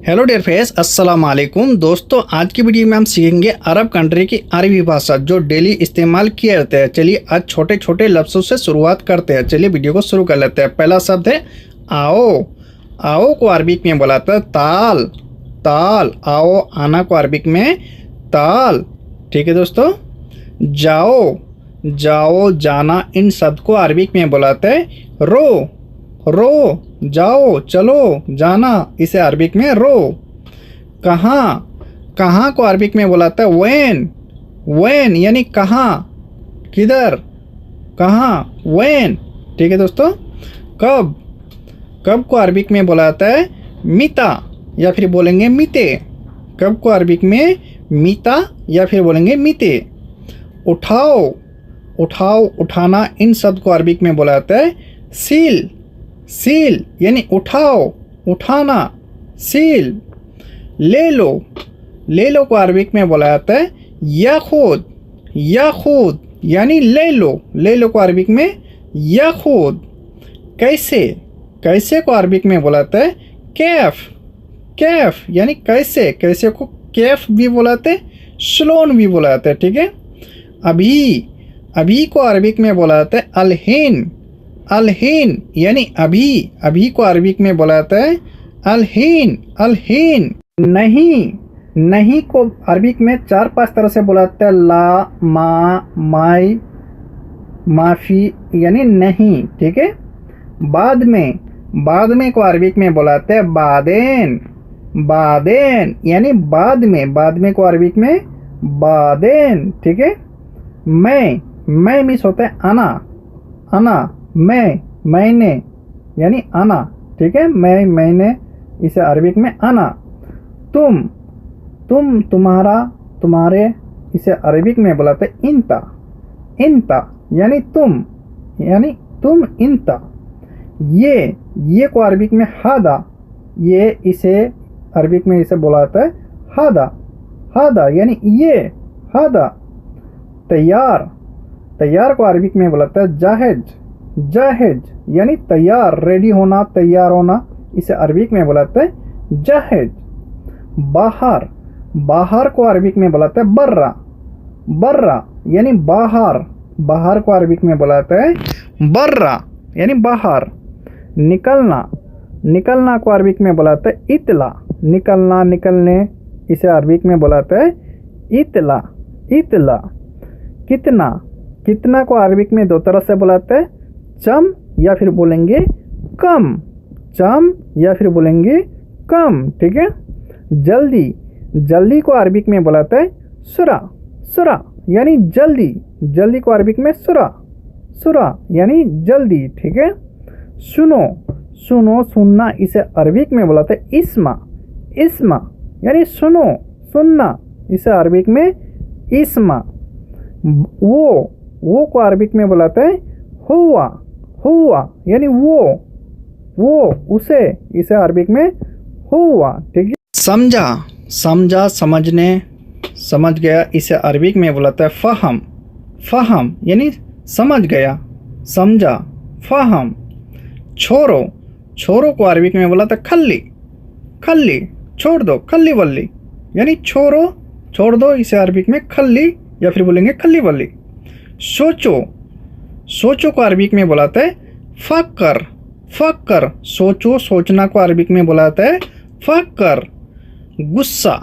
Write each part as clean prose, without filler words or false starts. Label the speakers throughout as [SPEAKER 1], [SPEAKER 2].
[SPEAKER 1] Hello dear friends, अस्सलाम वालेकुम दोस्तों। आज की वीडियो में हम सीखेंगे अरब कंट्री की अरबी भाषा जो डेली इस्तेमाल किए जाते हैं। चलिए आज छोटे छोटे लफ्ज़ों से शुरुआत करते हैं। चलिए वीडियो को शुरू कर लेते हैं। पहला शब्द है आओ। आओ को अरबिक में बोलाता है ताल। ताल, आओ आना को अरबिक में ताल। ठीक है दोस्तों। जाओ, जाओ जाना इन शब्द को अरबिक में बोलाते हैं रो। रो, जाओ चलो जाना इसे अरबिक में रो। कहाँ, कहाँ को अरबिक में बोलाता है वैन। वैन यानी कहाँ, किधर, कहाँ, वैन। ठीक है दोस्तों। कब, कब को अरबिक में बोलाता है मिता या फिर बोलेंगे मिते। कब को अरबिक में मिता या फिर बोलेंगे मिते। उठाओ, उठाओ उठाना इन शब्द को अरबिक में बोलाता है सील। सील यानी उठाओ, उठाना, सील। ले लो, ले लो को अरबिक में बोला जाता है याखुद। याखुद यानी ले लो। ले लो को अरबिक में याखुद। कैसे, कैसे को अरबिक में बोला जाता है कैफ। कैफ यानी कैसे। कैसे को कैफ भी बोलाते हैं, स्लोन भी बोला जाता है। ठीक है। अभी, अभी को अरबिक में बोला जाता है अलहीन। अलहीन यानी अभी। अभी को अरबिक में बोला जाता है अलहीन। अलहीन। नहीं, नहीं को अरबिक में 4-5 तरह से बोला जाता है ला, मा, माई, माफ़ी यानी नहीं। ठीक है। बाद में, बाद में को अरबिक में बोला जाता है बादेन। बादेन यानी बाद में। बाद में को अरबिक में बादेन। ठीक है। मैं मिस होता है आना। आना, मैं, मैंने यानी आना। ठीक है। मैं, मैंने इसे अरबिक में आना। तुम, तुम, तुम्हारा, तुम्हारे इसे अरबिक में बुलाते इंता। इंता यानी तुम, यानी तुम इंता। ये को अरबिक में हादा। ये इसे अरबिक में इसे बुलाता है हादा। हादा यानी ये, हादा। तैयार, तैयार को अरबिक में बुलाता है जाहिज। जाहिज यानी तैयार, रेडी होना, तैयार होना इसे अरबिक में बुलाते हैं जाहिज। बाहर, बाहर को अरबिक में बुलाते हैं बर्रा। बर्रा यानी बाहर। बाहर को अरबिक में बुलाते हैं बर्रा यानी बाहर। निकलना, निकलना को अरबिक में बुलाते हैं इतला। निकलना, निकलने इसे अरबिक में बुलाते हैं इतला। इतला। कितना, कितना को अरबिक में 2 तरह से बुलाते हैं चम या फिर बोलेंगे कम। चम या फिर बोलेंगे कम। ठीक है। जल्दी, जल्दी को अरबिक में बुलाते हैं सुरा। सुरा यानी जल्दी। जल्दी को अरबिक में सुरा। सुरा यानी जल्दी। ठीक है। सुनो, सुनो सुनना इसे अरबिक में बुलाते हैं इस्मा। इस्मा यानी सुनो, सुनना इसे अरबिक में इस्मा। वो को अरबिक में बुलाते हैं हुआ। हुआ यानी वो, उसे इसे अरबिक में हुआ। ठीक है। समझा, समझा, समझने, समझ गया इसे अरबिक में बुलाता है फ़हम। फ़हम यानी समझ गया, समझा, फ़हम। छोड़ो, छोड़ो को अरबिक में बुलाता है खल्ली। खल्ली छोड़ दो, खल्ली वल्ली यानी छोड़ो, छोड़ दो इसे अरबिक में खल्ली या फिर बोलेंगे खल्ली वल्ली। सोचो, सोचो को अरबिक में बुलाता है फ़क्र। फ़क्र सोचो, सोचना को अरबिक में बुलाता है फ़क्र। गुस्सा,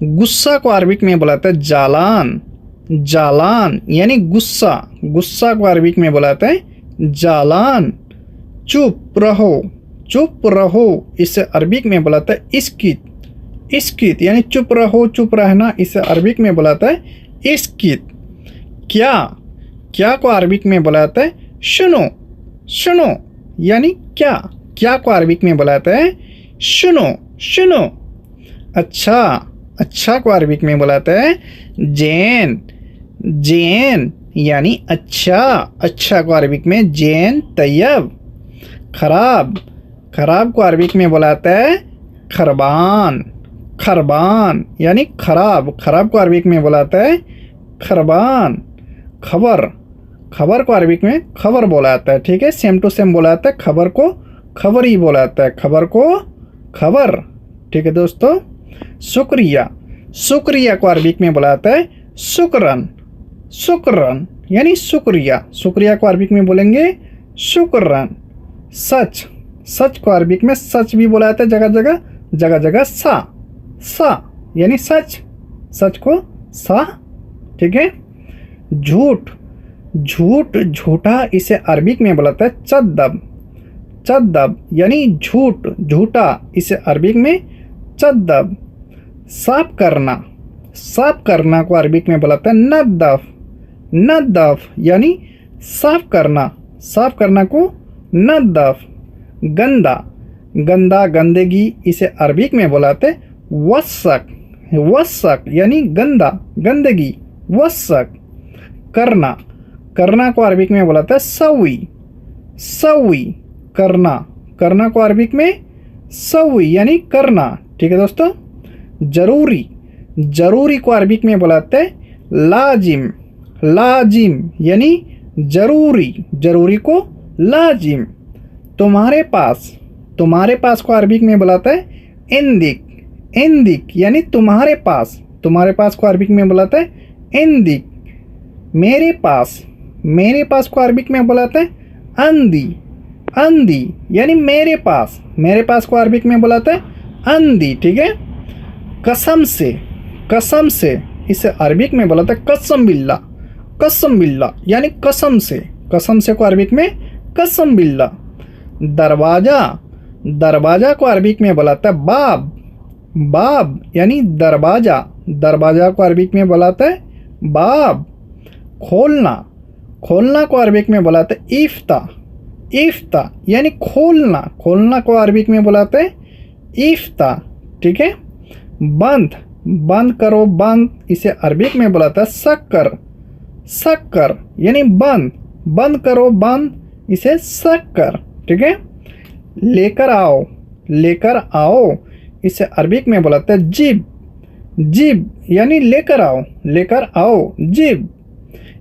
[SPEAKER 1] गुस्सा को अरबिक में बुलाता है जालान। जालान यानी गुस्सा। गुस्सा को अरबिक में बुलाता है जालान। चुप रहो, चुप रहो इसे अरबिक में बुलाता है इस्कित। इस्कित यानी चुप रहो, चुप रहना इसे अरबिक में बुलाता है इस्कित। क्या, क्या को अरबिक में बुलाता है सुनो। सुनो यानी क्या। क्या को अरबिक में बुलाता है सुनो। सुनो। अच्छा, अच्छा को अरबिक में बुलाता है जैन। जैन यानी अच्छा। अच्छा को अरबिक में जैन तैयब। खराब, खराब को अरबिक में बुलाता है खरबान। खरबान यानी खराब। खराब को अरबिक में बुलाता है खरबान। खबर, खबर को अरबिक में खबर बोला जाता है। ठीक है। सेम टू सेम बोला जाता है। खबर को खबर ही बोला जाता है। खबर को खबर। ठीक है दोस्तों। शुक्रिया, शुक्रिया को अरबिक में बोला जाता है शुक्रन, शुक्रन यानी शुक्रिया, शुक्रिया को अरबिक में बोलेंगे शुक्रन। सच, सच को अरबिक में सच भी बोला जाता है जगह जगह, जगह जगह सा यानी सच, सच को सा, ठीक है। झूठ, झूठ झूठा इसे अरबिक में बोला जाता है चद्दब, चद्दब यानी झूठ झूठा इसे अरबिक में चद्दब। साफ करना, साफ करना को अरबिक में बोला जाता है नद्दफ, नद्दफ यानी साफ करना, साफ करना को नद्दफ। गंदा, गंदा गंदगी इसे अरबिक में बोला जाता है वसक, वसक यानी गंदा गंदगी वसक। करना, करना को अरबिक में बोला जाता है सवी, सवी करना, करना को अरबिक में सवी यानी करना, ठीक है दोस्तों। जरूरी, जरूरी को अरबिक में बोला जाता है लाजिम, लाजिम यानी जरूरी, जरूरी को लाजिम। तुम्हारे पास, तुम्हारे पास को अरबिक में बोला जाता है इंदिक, इंदिक यानी तुम्हारे पास, तुम्हारे पास को अरबिक में बोला जाता है इंदिक। मेरे पास, मेरे पास को अरबिक में बोला जाता है अंदी, अंदी यानी मेरे पास, मेरे पास को अरबिक में बोला जाता है अंदी, ठीक है। कसम से, कसम से इसे अरबिक में बोला जाता है कसम बिल्ला, कसम बिल्ला यानी कसम से, कसम से को अरबिक में कसम बिल्ला। दरवाज़ा, दरवाज़ा को अरबिक में बोला जाता है बाब, बाब यानी दरवाज़ा, दरवाज़ा को अरबिक में बोला जाता है बाब। खोलना, खोलना को अरबिक में बोला जाता है इफ्ता, इफ्ता यानी खोलना, खोलना को अरबिक में बोला जाता है इफ्ता, ठीक है। बंद, बंद करो बंद इसे अरबिक में बोला जाता है शक्कर, शक्कर यानी बंद, बंद करो बंद इसे शक्कर, ठीक है। लेकर आओ, लेकर आओ इसे अरबिक में बोला जाता है जिब, जिब यानी लेकर आओ, लेकर आओ जिब।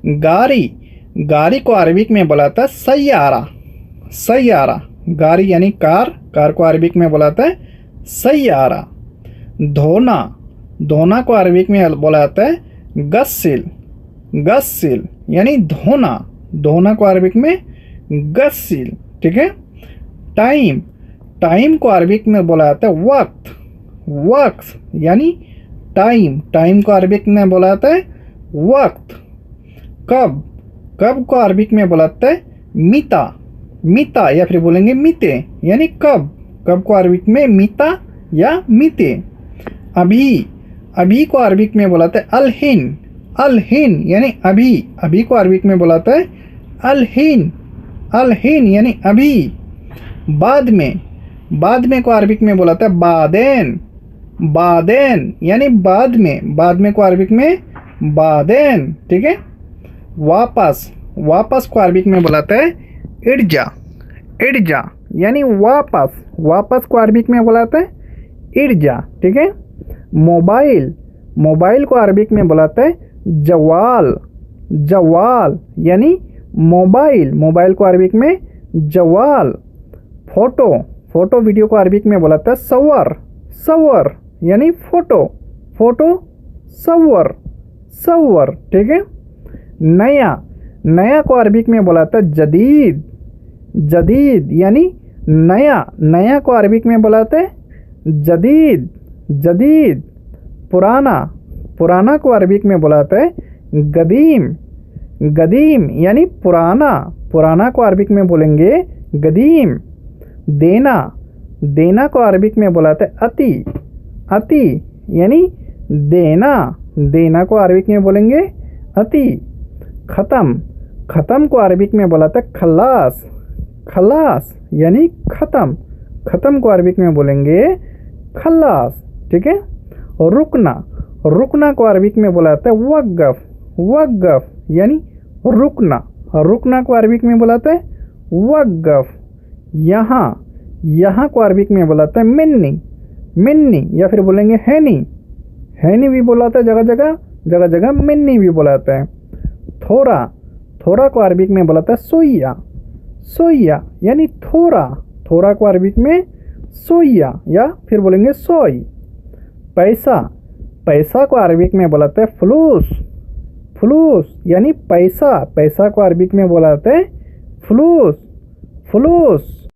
[SPEAKER 1] गाड़ी, गाड़ी को अरबिक में बोला जाता है सैयारा, सैयारा गाड़ी यानी कार, कार को अरबिक में बोला जाता है सैयारा। धोना, धोना को अरबिक में बोला जाता है गस्सिल, गस्सिल यानी धोना, धोना को अरबिक में गस्सिल, ठीक है। टाइम, टाइम को अरबिक में बोला जाता है वक्त, वक्त यानी टाइम, टाइम को अरबिक में बोला जाता है वक्त। कब, कब को अरबिक में बोला जाता है मिता, मिता या फिर बोलेंगे मिते यानी कब, कब को अरबिक में मिता या मिते। अभी, अभी को अरबिक में बोला जाता है अलहिन, अलहिन यानी अभी, अभी को अरबिक में बोला जाता है अलहिन, अलहिन यानी अभी। बाद में, बाद में को अरबिक में बोला जाता है बादेन, बादेन यानी बाद में, बाद में को अरबिक में बादेन, ठीक है। वापस, वापस को अरबिक में बोला जाता है इर्जा, इर्जा यानी वापस, वापस को अरबिक में बोला जाता है इर्जा, ठीक है। मोबाइल, मोबाइल को अरबिक में बोला जाता है जवाल, जवाल यानी मोबाइल, मोबाइल को अरबिक में जवाल। फ़ोटो, फ़ोटो वीडियो को अरबिक में बोला जाता है सवर, सवर यानी फ़ोटो, फ़ोटो सवर, सवर, ठीक है। नया, नया को अरबिक में बोला जाता है जदीद, जदीद यानी नया, नया को अरबिक में बोला जाता है जदीद, जदीद। पुराना, पुराना को अरबिक में बोला जाता है गदीम, गदीम यानी पुराना, पुराना को अरबिक में बोलेंगे गदीम। देना, देना को अरबिक में बोला जाता है अति, अति यानी देना, देना को अरबिक में बोलेंगे अति। ख़त्म, ख़त्म को अरबिक में बोला जाता है खलास, खलास यानी ख़त्म, ख़त्म को अरबिक में बोलेंगे खलास, ठीक है। और रुकना, रुकना को अरबिक में बोला जाता है वक़्फ़, वक़्फ़ यानी रुकना, रुकना को अरबिक में बोला जाता है वक़्फ़। यहाँ, यहाँ को अरबिक में बोला जाता है मिन्नी, मिन्नी या फिर बोलेंगे हैनी, हैनी भी बोला जाता है जगह जगह, जगह जगह मिन्नी भी बोला जाता है। थोड़ा, थोड़ा को अरबिक में बोला जाता है सोइया, सोइया यानी थोड़ा, थोड़ा को अरबिक में सोया या फिर बोलेंगे सोई। पैसा, पैसा को अरबिक में बोलाते हैं फ्लूस। फ्लूस यानी पैसा, पैसा को अरबिक में बोलाते हैं फ्लूस। फ्लूस।